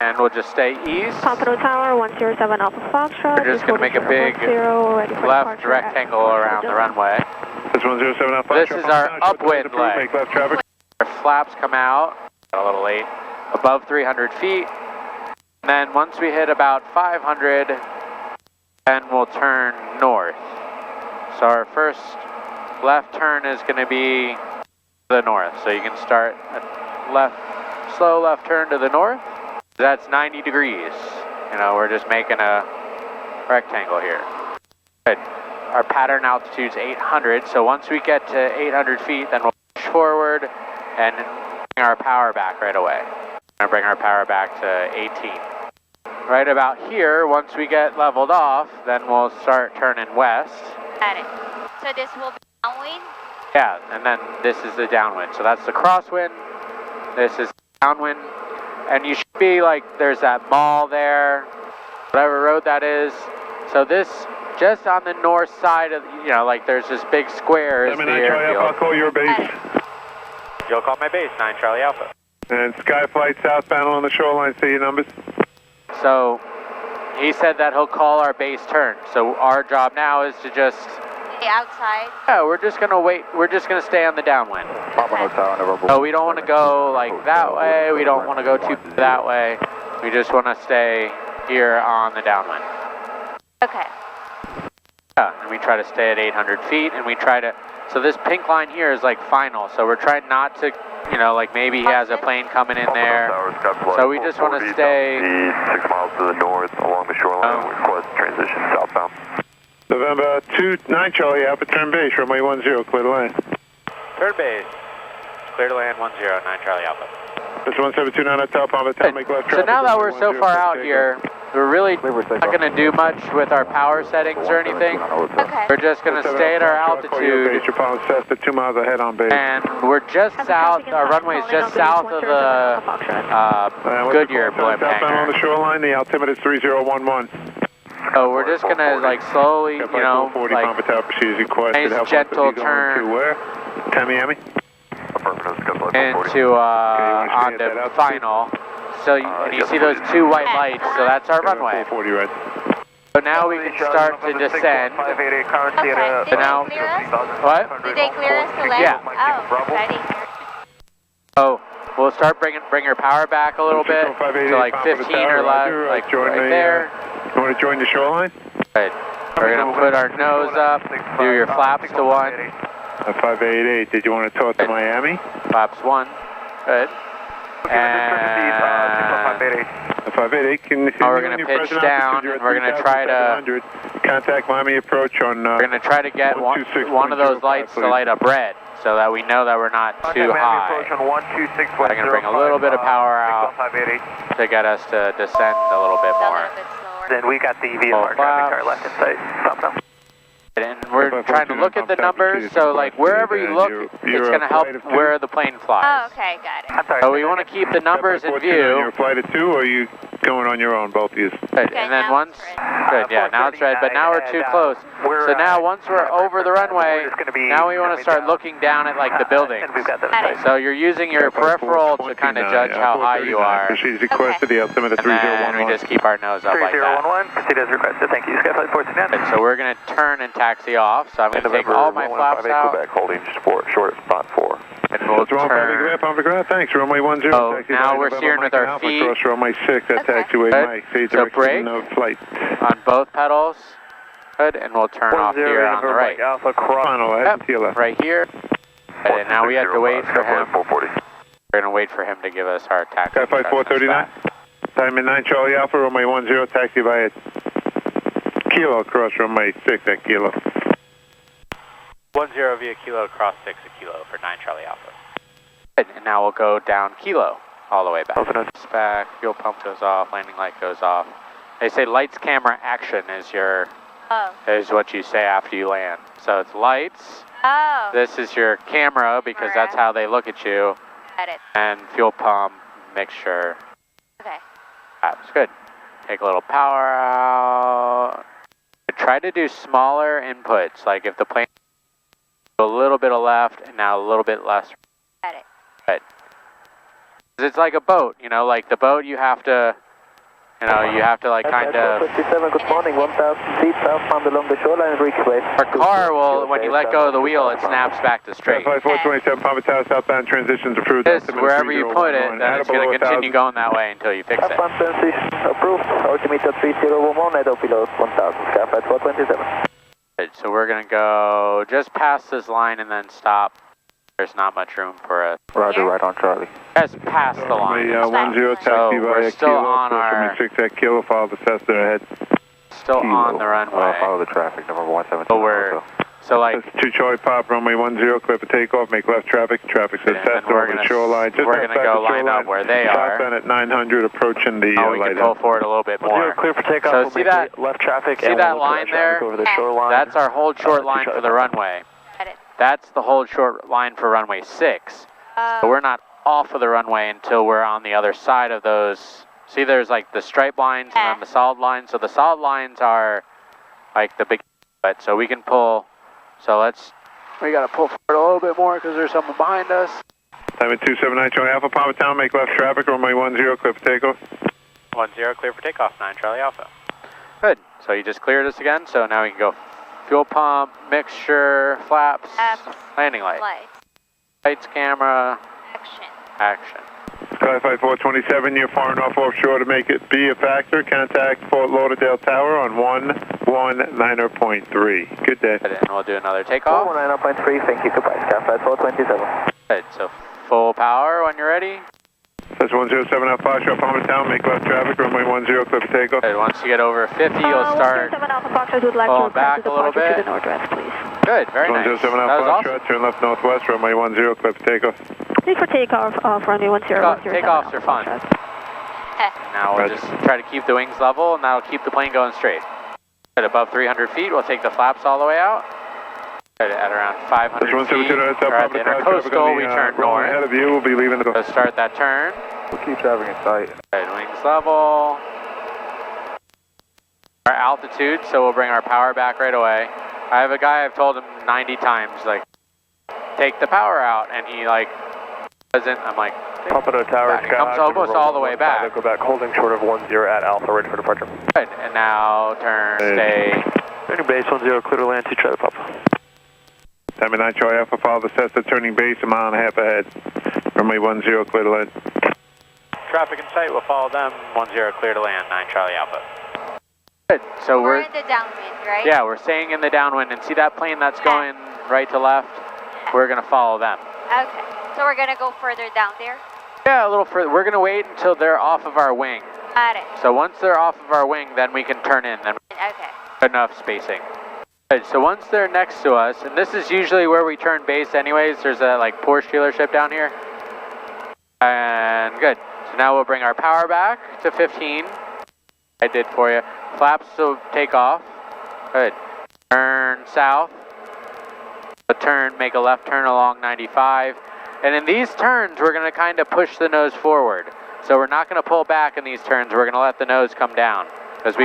And we'll just stay east. Pompano Tower, 107 Alpha Foxtrot. We're just going to make a big left rectangle around the runway. That's 107 Alpha Foxtrot. This is our upwind leg. Make left traffic. Our flaps come out, got a little late, above 300 feet. And then once we hit about 500, then we'll turn north. So our first left turn is going to be the north. So you can start a slow left turn to the north. That's 90 degrees. You know, we're just making a rectangle here. Good. Our pattern altitude's 800, so once we get to 800 feet, then we'll push forward and bring our power back right away. We're gonna bring our power back to 18. Right about here, once we get leveled off, then we'll start turning west. Got it. So this will be downwind? Yeah, and then this is the downwind. So that's the crosswind, this is downwind. And you should be like, there's that mall there, whatever road that is. So this, just on the north side of, you know, like there's this big square is the airfield. I'll call your base. You'll call my base, 9 Charlie Alpha. And Skyflight southbound on the shoreline, see your numbers? So he said that he'll call our base turn. So our job now is to just... The outside? Yeah, we're just going to wait. We're just going to stay on the downwind. So we don't want to go like that way. We don't want to go too that way. We just want to stay here on the downwind. Okay. Yeah, and we try to stay at 800 feet, and we try to... So this pink line here is like final, so we're trying not to, you know, like maybe he has a plane coming in there. So we just want to stay... 6 miles to the north along the shoreline, request transition southbound. November 9 Charlie Alpha, turn base, runway 10, clear to land. Third base, clear to land 10, 9 Charlie Alpha. That's 1729 at top, on the top, make left traffic. So now that we're so far out here, we're really not going to do much with our power settings or anything. Okay. We're just going to stay at our altitude. Your pilot sets to 2 miles ahead on base. And we're just south, our runway is just south of the Goodyear blimp southbound on the hangar. shoreline, the altimeter is 3011. So we're just going to like slowly, you know, like nice gentle turn to where? Tamiami? into on the final. So and you see those two white lights, so that's our runway. So now we can start to descend. Okay. So now, what? Did they clear us to land? Yeah. Oh, ready. So we'll start bring your power back a little bit to like 15 or less, like right there. You want to join the shoreline? Good. We're going to put our nose up, do your flaps to 1. 588, did you want to talk to Miami? Flaps 1. Good. And 588, can you see we're going to pitch down, and we're going to try to... Contact Miami approach on... we're going to try to get one of those lights to light up red, so that we know that we're not too high. I'm going to bring a little bit of power out to get us to descend a little bit more. Then we got the VFR traffic car left in sight. Southbound. And we're trying to look at the numbers, so like wherever you look, it's going to help where the plane flies. Oh, okay, got it. So we want to keep the numbers in view. You're flight of 2, or are you going on your own, both of you? Good. And then once, good, yeah, now it's red, but now we're too close. So now once we're over the runway, now we want to start looking down at like the buildings. So you're using your peripheral to kind of judge how high you are. She's requested the altimeter 3011. And we just keep our nose up like that. 3011, proceed as requested. Thank you. Skyflight 429. So we're going to turn and taxi off. So I'm going to take all my flaps out. Quebec, holding short spot 4. And we'll turn. Thanks, runway 10. Oh, now we're steering with our feet. Cross runway 6, that taxiway Mike. So brake flight. on both pedals. Good, and we'll turn off here on the right. Alpha cross. Yep, right here. And now we have to wait for him. We're going to wait for him to give us our taxi. Skyflight 439. Time in 9 Charlie Alpha, runway 10, taxi via Kilo, cross runway 6 at Kilo. 10 via Kilo, cross 6 at Kilo for 9 Charlie Alpha. Good, and now we'll go down Kilo all the way back. Back, fuel pump goes off, landing light goes off. They say lights, camera, action is is what you say after you land. So it's lights. Oh. This is your camera because that's how they look at you. Got it. And fuel pump, mixture. Okay. That's good. Take a little power out. Try to do smaller inputs, like if the plane a little bit of left and now a little bit less. Got it. Right. It's like a boat, you know, like the boat you have to You know, you have to like kind of. 27, good morning, 1,000 feet southbound along the shoreline, request. Our car will, when you let go of the wheel, it snaps back to straight. 427, Papa Tower, southbound transitions approved. This, wherever you put it, then it's going to continue going that way until you fix it. Southbound transition approved, altimeter 3011 at below 1,000, Skyflight 427. Good, so we're going to go just past this line and then stop. There's not much room for us. Roger, right on Charlie. Just past the line. 10 taxi So via we're still Kilo, on our, 6 at Kilo, follow the Cessna ahead. still on the runway. Follow the traffic, November 117. But we're, so like, That's 2 Charlie Pop, runway 10, clear for takeoff, make left traffic says and Cessna we're over the gonna- shoreline. Just we're gonna outside go the line up shoreline. where they are. Southbound at 900, approaching the oh, we can pull lighthouse. forward a little bit more. Clear for takeoff, So we'll see make that- left traffic. see and that we'll look line at there? traffic over the shoreline. That's our hold short line for the runway. Got it. That's the hold short line for runway 6. But we're not off of the runway until we're on the other side of those. See, there's like the stripe lines and then the solid lines. So the solid lines are like the big, but so we can pull. So we got to pull forward a little bit more because there's someone behind us. Time at 279 Charlie Alpha, Papa Town, make left traffic, runway 10, clear for takeoff. 10, clear for takeoff, 9 Charlie Alpha. Good. So you just cleared us again. So now we can go fuel pump, mixture, flaps, landing light. Lights, camera, action. Skyflight 427, you're far enough offshore to make it be a factor. Contact Fort Lauderdale Tower on 119.3. Good day. Good, and we'll do another takeoff. 119.3, thank you, goodbye, Skyflight 427. Good, so full power when you're ready. That's 107 Alpha Foxtrot, Palmer Town, make left traffic, runway 10, clear for takeoff. Good, once you get over 50, you'll start 107 Alpha Foxtrot would like pulling to back request a little departure to bit. the northwest, please. Good, very nice. 107 That Alpha was awesome. Foxtrot, turn left northwest, runway 10, clear for takeoff. Clear for takeoff off runway 10, Takeoffs are fun. Now we'll Roger. just try to keep the wings level, and that'll keep the plane going straight. At above 300 feet, we'll take the flaps all the way out. At around 500 feet, or at the intercoastal, we turn north. Ahead of you, we'll be leaving the So start that turn. We'll keep traffic in sight. Good, wings level. Our altitude, so we'll bring our power back right away. I have a guy, I've told him 90 times, like, take the power out, and he, like, doesn't. I'm like, Pompano Tower, back. It comes almost all the way back. Go back, holding short of 10 at Alpha, ready for departure. Good, and now turn, stay. Turning base 10, clear to land, 2 Charlie Papa. Time at 9 Charlie Alpha, follow the Cessna, turning base a mile and a half ahead. Runway 10, clear to land. Traffic in sight, we'll follow them. 10, clear to land, 9 Charlie Alpha. Good, so We're in the downwind, right? yeah, we're staying in the downwind, and see that plane that's going right to left? We're gonna follow them. Okay. So we're gonna go further down there? Yeah, a little further. We're gonna wait until they're off of our wing. Got it. So once they're off of our wing, then we can turn in. Then Okay. enough spacing. Good, so once they're next to us, and this is usually where we turn base anyways, there's a like Porsche dealership down here. And good, so now we'll bring our power back to 15. I did for you. Flaps will take off. Good. Turn south. Make a left turn along 95. And in these turns, we're gonna kind of push the nose forward. So we're not gonna pull back in these turns, we're gonna let the nose come down. Because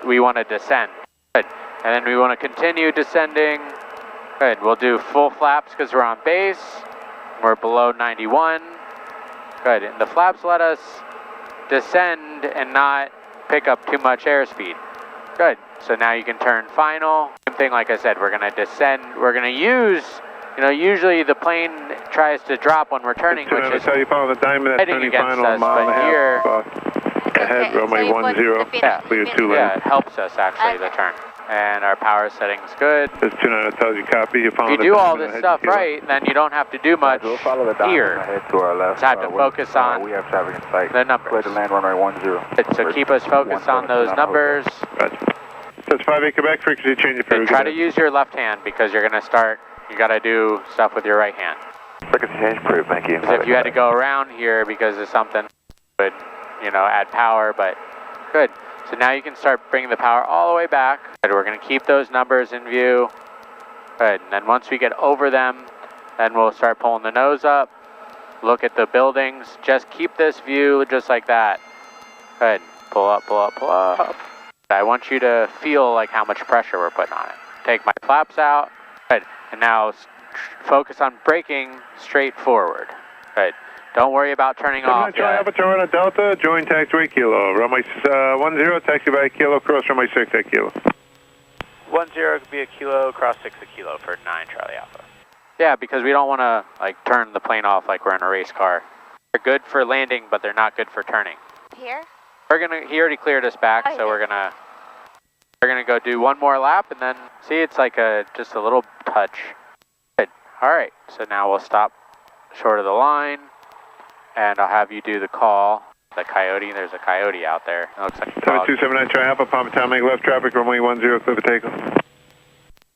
we wanna descend. Good. And then we wanna continue descending. Good, we'll do full flaps because we're on base. We're below 91. Good, and the flaps let us descend and not pick up too much airspeed. Good, so now you can turn final. Same thing, like I said, we're gonna descend, we're gonna use, usually the plane tries to drop when we're turning, which is tell you follow the diamond, that's heading turning against final, a us, mile and a but half. here, Ahead, Okay, runway so you put 10, the finish- clear 2 yeah, lanes. it helps us actually, the turn. And our power setting's good. This 29 tells you copy, you follow If the you do all diamond, this ahead stuff to Kilo. right, then you don't have to do much We'll follow the diamond here. ahead to our left. Just have to focus on we have traffic in sight. the numbers. Clear to land runway 10. So keep us focused on those numbers. Roger. That's 5-8 Quebec, frequency change if And try to use your left hand because you're going to start, you got to do stuff with your right hand. Frequency change approved, thank you. Because if you had to go around here because of something, would, add power, but good. So now you can start bringing the power all the way back. Good, we're going to keep those numbers in view. Good, and then once we get over them, then we'll start pulling the nose up. Look at the buildings. Just keep this view just like that. Good, pull up, pull up, pull up. I want you to feel like how much pressure we're putting on it. Take my flaps out. Good. And now focus on braking straight forward. Good. Don't worry about turning off Charlie yet. Alpha, Toronto Delta, join taxiway Kilo. Runway 10, taxi by Kilo, cross runway 6 at Kilo. 10 could be a Kilo, cross 6 a Kilo for 9 Charlie Alpha. Yeah, because we don't want to like turn the plane off like we're in a race car. They're good for landing, but they're not good for turning. Here? He already cleared us back, so we're gonna go do one more lap, and then see, it's like just a little touch. Good. All right, so now we'll stop short of the line, and I'll have you do the call. The coyote, there's a coyote out there. It looks like a dog. 7279 Charlie Alpha, Palm Town, make left traffic, runway 10, clear for takeoff.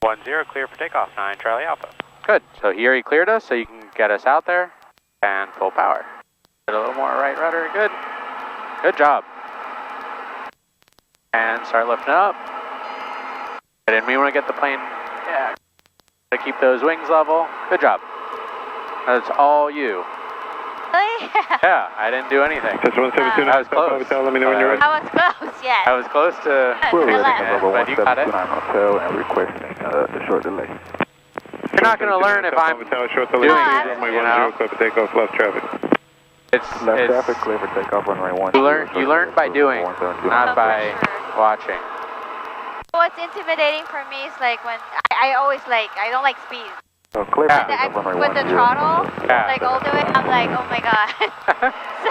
10 clear for takeoff, 9 Charlie Alpha. Good. So he already cleared us, so you can get us out there and full power. Get a little more right rudder. Good. Good job. And start lifting up. And we want to get the plane, to keep those wings level. Good job. That's all you. Really? Yeah, I didn't do anything. Just 172. That was close. Let me know when you're ready. I was close, yes. I was close to missing it, but you got it. Hotel and requesting a short delay. You're not going to learn if I'm short doing delay. it, Runway you 10, know? clear for takeoff, left traffic. Left traffic, clear for takeoff, runway 10. You learn by doing, not by watching. What's intimidating for me is like when I always like, I don't like speed. So clear for Yeah. I takeoff, runway put the 10. throttle, Yeah. like all the way, I'm like, oh my god.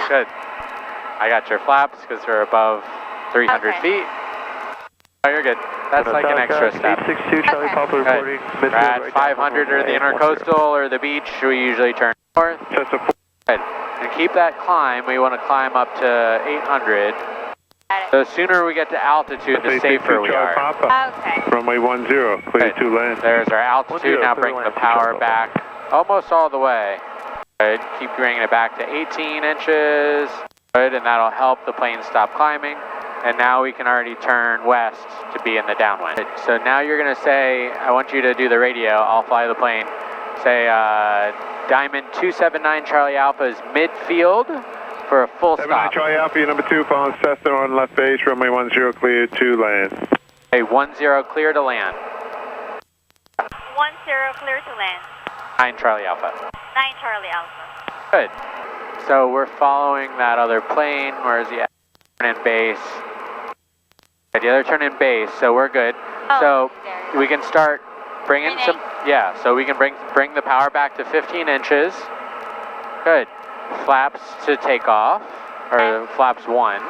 Good. I got your flaps because we're above 300 Okay. feet. Oh, you're good. That's like an extra step. 862 Charlie Okay. Papa reporting. We're at 500 or the intercoastal or the beach. We usually turn north. Just a Good. And keep that climb. We want to climb up to 800. The sooner we get to altitude, the safer we are. Okay. Runway 10, clear Good. to land. There's our altitude. Now bring the power back almost all the way. Good. Keep bringing it back to 18 inches. Good. And that'll help the plane stop climbing. And now we can already turn west to be in the downwind. Good. So now you're going to say, I want you to do the radio. I'll fly the plane. Say, Diamond 279 Charlie Alpha is midfield for a full 79 stop. Charlie Alpha, number 2, following Cessna on left base, runway 10, clear to land. Okay, 10 clear to land. 10 clear to land. 9 Charlie Alpha. 9 Charlie Alpha. Good. So we're following that other plane. Where's the turn in base? Okay, the other turn in base, so we're good. Oh, So there. we can start bringing Bring some, so we can bring the power back to 15 inches. Good. Flaps to take off, or flaps 1.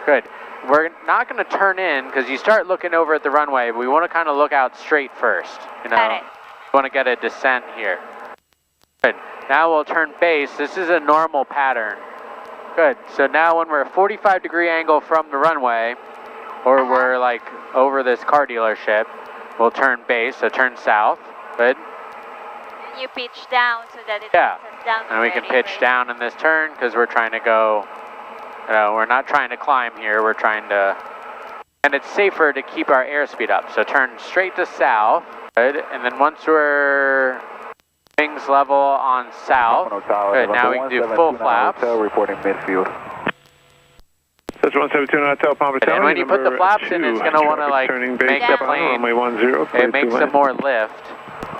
Good. We're not going to turn in because you start looking over at the runway. We want to kind of look out straight first. You know, Got it. we want to get a descent here. Good. Now we'll turn base. This is a normal pattern. Good. So now when we're a 45-degree angle from the runway, or we're like over this car dealership, we'll turn base, so turn south. Good. You pitch down so that it Yeah. sets down. And we can already, pitch right? down in this turn because we're trying to go, we're not trying to climb here, we're trying to, and it's safer to keep our airspeed up. So turn straight to south. Good. And then once we're wings level on south, good. Now we can do full flaps. Reporting midfield. That's 172 Hotel Palm And then when you put the flaps in, it's going to want to like turning make base the down, plane, runway 10, clear it makes to some land. more lift.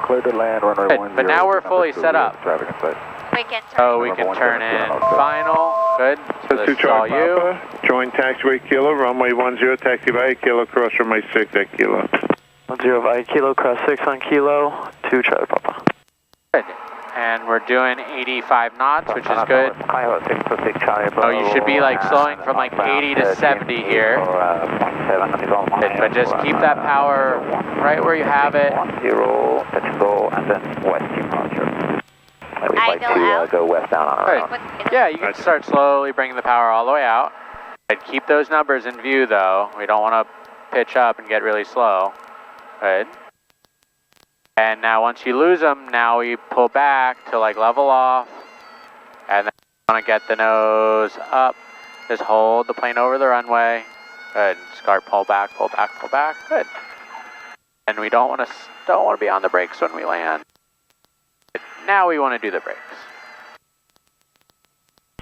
Clear to land, runway Good, 10. but now we're fully set up. Traffic in sight. We can turn. So we can turn in final. Good. So That's this 2 is all Charlie you. Papa, join taxiway Kilo, runway 10, taxi by Kilo, cross runway 6 at Kilo. 10 by Kilo, cross 6 on Kilo, 2 Charlie Papa. Good. And we're doing 85 knots, which is good. Oh, you should be like slowing from like 80 to 70 here. Good, but just keep that power right where you have it. 10, let's go, and then west departure. We'd I like go to out? go west down on our Good. own. What's Yeah, you can start slowly bringing the power all the way out. Good. Keep those numbers in view though. We don't want to pitch up and get really slow. Good. And now once you lose them, now we pull back to like level off. And then we want to get the nose up. Just hold the plane over the runway. Good. Start pull back, pull back, pull back. Good. And we don't want to be on the brakes when we land. Good. Now we want to do the brakes.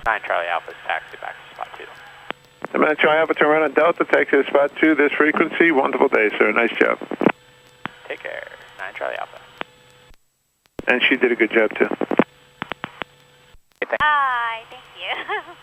9 Charlie Alpha's taxi back to spot 2. 7 Charlie Alpha, turn around on Delta, taxi to spot 2, this frequency. Wonderful day, sir. Nice job. Take care. 9 Charlie Alpha. And she did a good job, too. Bye, thank you.